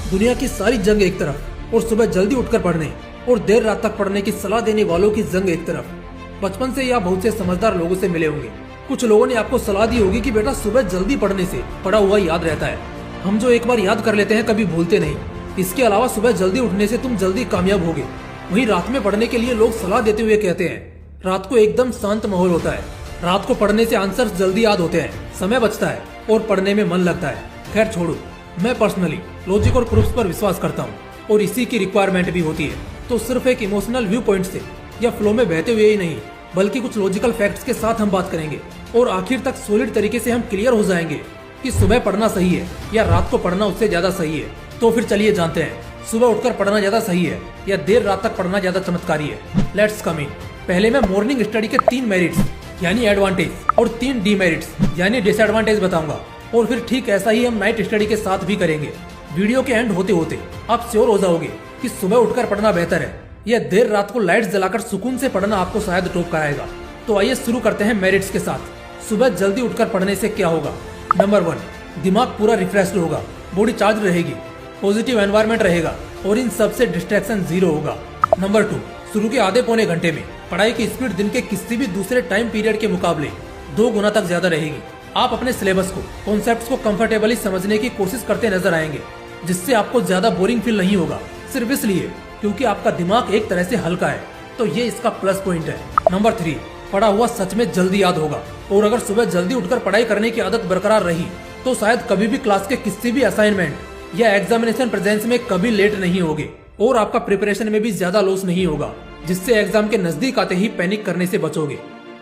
दुनिया की सारी जंग एक तरफ और सुबह जल्दी उठकर पढ़ने और देर रात तक पढ़ने की सलाह देने वालों की जंग एक तरफ। बचपन से या बहुत से समझदार लोगों से मिले होंगे। कुछ लोगों ने आपको सलाह दी होगी कि बेटा सुबह जल्दी पढ़ने से पढ़ा हुआ याद रहता है। हम जो एक बार याद कर लेते हैं कभी भूलते नहीं। इसके अलावा सुबह जल्दी उठने से तुम जल्दी कामयाब होगे। वहीं रात में पढ़ने के लिए लोग सलाह देते हुए कहते हैं रात को एकदम शांत माहौल होता है, रात को पढ़ने से आंसर्स जल्दी याद होते हैं, समय बचता है और पढ़ने में मन लगता है। खैर छोड़ो, मैं पर्सनली लॉजिक और प्रूफ्स पर विश्वास करता हूँ और इसी की रिक्वायरमेंट भी होती है। तो सिर्फ एक इमोशनल व्यू पॉइंट से या फ्लो में बहते हुए ही नहीं, बल्कि कुछ लॉजिकल फैक्ट्स के साथ हम बात करेंगे और आखिर तक सॉलिड तरीके से हम क्लियर हो जाएंगे कि सुबह पढ़ना सही है या रात को पढ़ना उससे ज्यादा सही है। तो फिर चलिए जानते हैं, सुबह उठकर पढ़ना ज्यादा सही है या देर रात तक पढ़ना ज्यादा चमत्कारी है। लेट्स कम इन। पहले मैं मॉर्निंग स्टडी के 3 मेरिट्स यानी एडवांटेज और 3 डीमेरिट्स यानी डिसएडवांटेज बताऊंगा और फिर ठीक ऐसा ही हम नाइट स्टडी के साथ भी करेंगे। वीडियो के एंड होते होते आप श्योर हो जाओगे कि सुबह उठकर पढ़ना बेहतर है या देर रात को लाइट्स जलाकर सुकून से पढ़ना आपको शायद टॉप कराएगा। तो आइए शुरू करते हैं मेरिट्स के साथ। सुबह जल्दी उठकर पढ़ने से क्या होगा। नंबर 1, दिमाग पूरा रिफ्रेश्ड होगा, बॉडी चार्ज रहेगी, पॉजिटिव एनवायरनमेंट रहेगा और इन सबसे डिस्ट्रैक्शन 0 होगा। नंबर 2, शुरू के आधे पौने घंटे में पढ़ाई की स्पीड दिन के किसी भी दूसरे टाइम पीरियड के मुकाबले 2 गुना तक ज्यादा रहेगी। आप अपने सिलेबस को, कॉन्सेप्ट्स को कंफर्टेबली समझने की कोशिश करते नजर आएंगे, जिससे आपको ज्यादा बोरिंग फील नहीं होगा, सिर्फ इसलिए क्योंकि आपका दिमाग एक तरह से हल्का है। तो ये इसका प्लस पॉइंट है। नंबर 3, पढ़ा हुआ सच में जल्दी याद होगा और अगर सुबह जल्दी उठकर पढ़ाई करने की आदत बरकरार रही तो शायद कभी भी क्लास के किसी भी असाइनमेंट या एग्जामिनेशन प्रेजेंस में कभी लेट नहीं होगे और आपका प्रिपरेशन में भी ज्यादा लॉस नहीं होगा, जिससे एग्जाम के नजदीक आते ही पैनिक करने से बचोगे।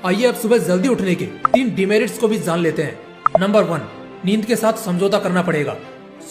आइए अब सुबह जल्दी उठने के 3 डिमेरिट्स को भी जान लेते हैं। नंबर 1, नींद के साथ समझौता करना पड़ेगा।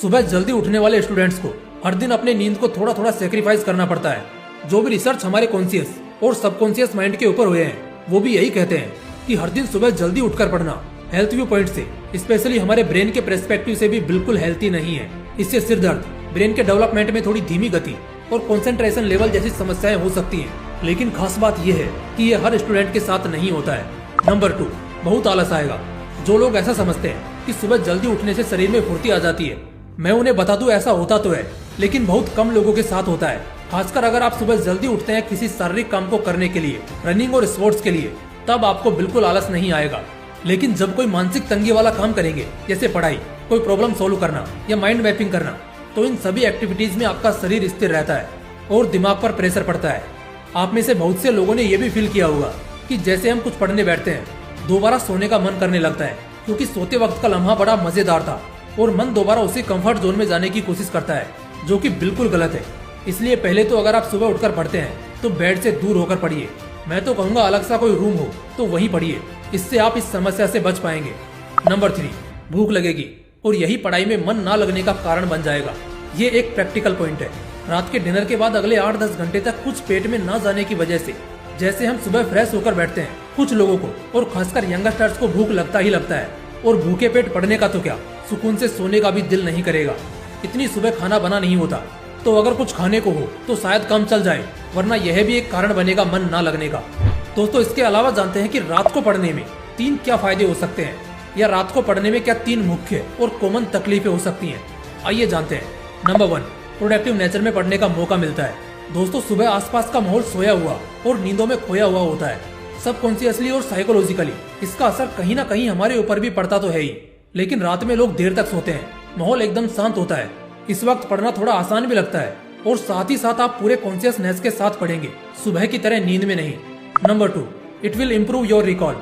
सुबह जल्दी उठने वाले स्टूडेंट्स को हर दिन अपने नींद को थोड़ा थोड़ा सेक्रीफाइस करना पड़ता है। जो भी रिसर्च हमारे कॉन्शियस और सबकॉन्शियस माइंड के ऊपर हुए हैं वो भी यही कहते हैं कि हर दिन सुबह जल्दी उठकर पढ़ना हेल्थ व्यू पॉइंट से, स्पेशली हमारे ब्रेन के पर्सपेक्टिव से भी बिल्कुल हेल्थी नहीं है। इससे सिर दर्द, ब्रेन के डेवलपमेंट में थोड़ी धीमी गति और कंसंट्रेशन लेवल जैसी समस्याएं हो सकती हैं। लेकिन खास बात यह है कि ये हर स्टूडेंट के साथ नहीं होता है। नंबर 2, बहुत आलस आएगा। जो लोग ऐसा समझते हैं कि सुबह जल्दी उठने से शरीर में फुर्ती आ जाती है, मैं उन्हें बता दूं ऐसा होता तो है, लेकिन बहुत कम लोगों के साथ होता है। खासकर अगर आप सुबह जल्दी उठते हैं किसी शारीरिक काम को करने के लिए, रनिंग और स्पोर्ट्स के लिए, तब आपको बिल्कुल आलस नहीं आएगा। लेकिन जब कोई मानसिक तंगी वाला काम करेंगे, जैसे पढ़ाई, कोई प्रॉब्लम सोल्व करना या माइंड मैपिंग करना, तो इन सभी एक्टिविटीज में आपका शरीर स्थिर रहता है और दिमाग पर प्रेशर पड़ता है। आप में से बहुत से लोगों ने यह भी फील किया होगा कि जैसे हम कुछ पढ़ने बैठते हैं, दोबारा सोने का मन करने लगता है, क्योंकि सोते वक्त का लम्हा बड़ा मजेदार था और मन दोबारा उसी कंफर्ट जोन में जाने की कोशिश करता है, जो कि बिल्कुल गलत है। इसलिए पहले तो अगर आप सुबह उठकर पढ़ते हैं तो बेड से दूर होकर पढ़िए। मैं तो कहूँगा अलग सा कोई रूम हो तो वहीं पढ़िए, इससे आप इस समस्या से बच पाएंगे। नंबर 3, भूख लगेगी और यही पढ़ाई में मन ना लगने का कारण बन जाएगा। ये एक प्रैक्टिकल पॉइंट है। रात के डिनर के बाद अगले 8-10 घंटे तक कुछ पेट में ना जाने की वजह से जैसे हम सुबह फ्रेश होकर बैठते हैं, कुछ लोगों को और खासकर यंगस्टर्स को भूख लगता ही लगता है। और भूखे पेट पढ़ने का तो क्या, सुकून से सोने का भी दिल नहीं करेगा। इतनी सुबह खाना बना नहीं होता, तो अगर कुछ खाने को हो तो शायद कम चल जाए, वरना यह भी एक कारण बनेगा मन ना लगने का। दोस्तों, इसके अलावा जानते हैं कि रात को पढ़ने में 3 क्या फायदे हो सकते हैं, या रात को पढ़ने में क्या 3 मुख्य और कॉमन तकलीफें हो सकती हैं। आइए जानते हैं। नंबर 1, प्रोडक्टिव नेचर में पढ़ने का मौका मिलता है। दोस्तों, सुबह आसपास का माहौल सोया हुआ और नींदों में खोया हुआ होता है। सबकॉन्शियसली और साइकोलॉजिकली इसका असर कहीं ना कहीं हमारे ऊपर भी पड़ता तो है ही। लेकिन रात में लोग देर तक सोते हैं, माहौल एकदम शांत होता है। इस वक्त पढ़ना थोड़ा आसान भी लगता है और साथ ही साथ आप पूरे कॉन्शियसनेस के साथ पढ़ेंगे, सुबह की तरह नींद में नहीं। Number 2, it will improve your recall.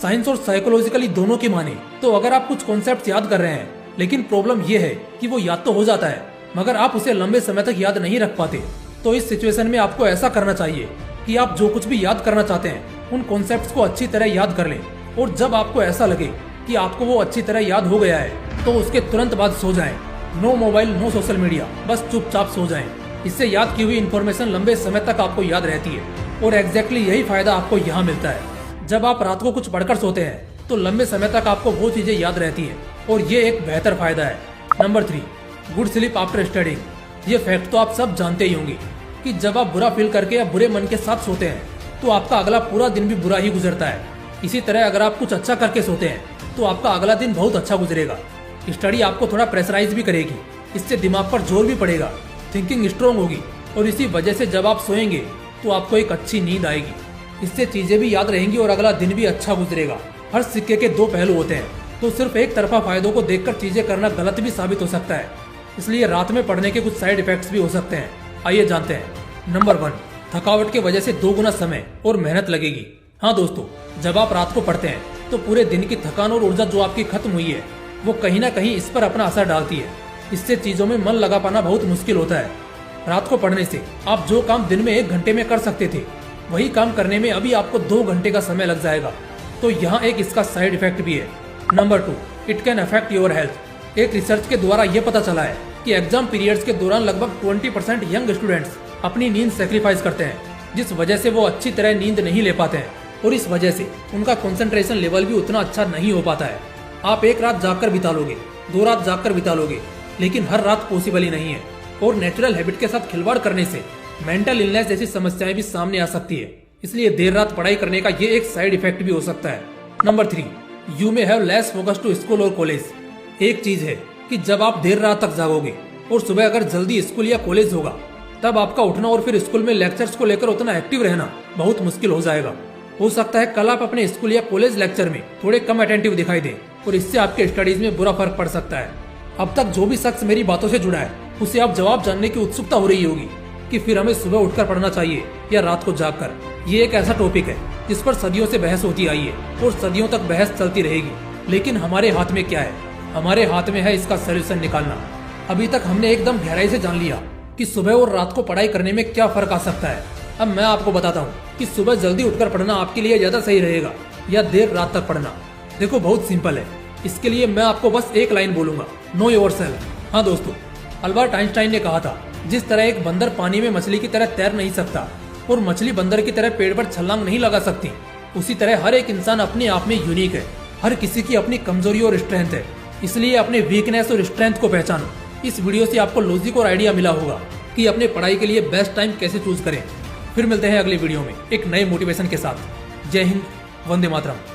Science और साइकोलॉजिकली दोनों की माने तो अगर आप कुछ कॉन्सेप्ट याद कर रहे हैं, लेकिन प्रॉब्लम यह है कि वो याद तो हो जाता है मगर आप उसे लंबे समय तक याद नहीं रख पाते, तो इस सिचुएशन में आपको ऐसा करना चाहिए कि आप जो कुछ भी याद करना चाहते हैं उन कॉन्सेप्ट्स को अच्छी तरह याद कर लें, और जब आपको ऐसा लगे कि आपको वो अच्छी तरह याद हो गया है तो उसके तुरंत बाद सो जाएं। No mobile, no social media, बस चुपचाप सो जाएं। इससे याद की हुई इन्फॉर्मेशन लंबे समय तक आपको याद रहती है और एग्जैक्टली यही फायदा आपको यहाँ मिलता है। जब आप रात को कुछ पढ़कर सोते हैं तो लंबे समय तक आपको वो चीजें याद रहती है और ये एक बेहतर फायदा है। Number 3, good sleep after studying. ये फैक्ट तो आप सब जानते ही होंगे कि जब आप बुरा फील करके या बुरे मन के साथ सोते हैं तो आपका अगला पूरा दिन भी बुरा ही गुजरता है। इसी तरह अगर आप कुछ अच्छा करके सोते हैं तो आपका अगला दिन बहुत अच्छा गुजरेगा। स्टडी आपको थोड़ा प्रेशराइज भी करेगी इससे दिमाग पर जोर भी पड़ेगा, थिंकिंग स्ट्रोंग होगी और इसी वजह से जब आप सोएंगे तो आपको एक अच्छी नींद आएगी। इससे चीजें भी याद रहेंगी और अगला दिन भी अच्छा गुजरेगा। हर सिक्के के दो पहलू होते हैं, तो सिर्फ एक तरफा फायदों को देखकर चीजें करना गलत भी साबित हो सकता है। इसलिए रात में पढ़ने के कुछ साइड इफेक्ट्स भी हो सकते हैं। आइए जानते हैं। नंबर 1, थकावट की वजह से 2 गुना समय और मेहनत लगेगी। हाँ दोस्तों, जब आप रात को पढ़ते हैं तो पूरे दिन की थकान और ऊर्जा जो आपकी खत्म हुई है वो कहीं ना कहीं इस पर अपना असर डालती है। इससे चीजों में मन लगा पाना बहुत मुश्किल होता है। रात को पढ़ने से आप जो काम दिन में 1 घंटे में कर सकते थे वही काम करने में अभी आपको 2 घंटे का समय लग जाएगा। तो यहाँ एक इसका साइड इफेक्ट भी है। Number 2, it can affect your health. एक रिसर्च के द्वारा यह पता चला है कि एग्जाम पीरियड्स के दौरान लगभग 20% यंग स्टूडेंट्स अपनी नींद सेक्रीफाइस करते हैं, जिस वजह से वो अच्छी तरह नींद नहीं ले पाते हैं और इस वजह से उनका कंसंट्रेशन लेवल भी उतना अच्छा नहीं हो पाता है। आप एक रात जागकर बिता लोगे, 2 रात जागकर बिता लोगे, लेकिन हर रात पॉसिबल ही नहीं है और नेचुरल हैबिट के साथ खिलवाड़ करने से मेंटल इलनेस जैसी समस्याएं भी सामने आ सकती है। इसलिए देर रात पढ़ाई करने का ये एक साइड इफेक्ट भी हो सकता है। Number 3, you may have less focus to school और कॉलेज। एक चीज है कि जब आप देर रात तक जागोगे और सुबह अगर जल्दी स्कूल या कॉलेज होगा तब आपका उठना और फिर स्कूल में लेक्चर्स को लेकर उतना एक्टिव रहना बहुत मुश्किल हो जाएगा। हो सकता है कल आप अपने स्कूल या कॉलेज लेक्चर में थोड़े कम अटेंटिव दिखाई दें और इससे आपके स्टडीज में बुरा फर्क पड़ सकता है। अब तक जो भी शख्स मेरी बातों से जुड़ा है उसे आप जवाब जानने की उत्सुकता हो रही होगी कि फिर हमें सुबह उठकर पढ़ना चाहिए या रात को जागकर। ये एक ऐसा टॉपिक है जिस पर सदियों से बहस होती आई है और सदियों तक बहस चलती रहेगी, लेकिन हमारे हाथ में क्या है? हमारे हाथ में है इसका सलूशन निकालना। अभी तक हमने एकदम गहराई से जान लिया कि सुबह और रात को पढ़ाई करने में क्या फर्क आ सकता है। अब मैं आपको बताता हूँ कि सुबह जल्दी उठकर पढ़ना आपके लिए ज्यादा सही रहेगा या देर रात तक पढ़ना। देखो बहुत सिंपल है, इसके लिए मैं आपको बस एक लाइन बोलूंगा, नो योरसेल्फ। हाँ दोस्तों, अल्बर्ट आइंस्टाइन ने कहा था, जिस तरह एक बंदर पानी में मछली की तरह तैर नहीं सकता और मछली बंदर की तरह पेड़ पर छलांग नहीं लगा सकती, उसी तरह हर एक इंसान अपने आप में यूनिक है। हर किसी की अपनी कमजोरी और स्ट्रेंथ है, इसलिए अपने वीकनेस और स्ट्रेंथ को पहचानो। इस वीडियो से आपको लॉजिक और आइडिया मिला होगा कि अपने पढ़ाई के लिए बेस्ट टाइम कैसे चूज करें। फिर मिलते हैं अगले वीडियो में एक नए मोटिवेशन के साथ। जय हिंद, वंदे मातरम।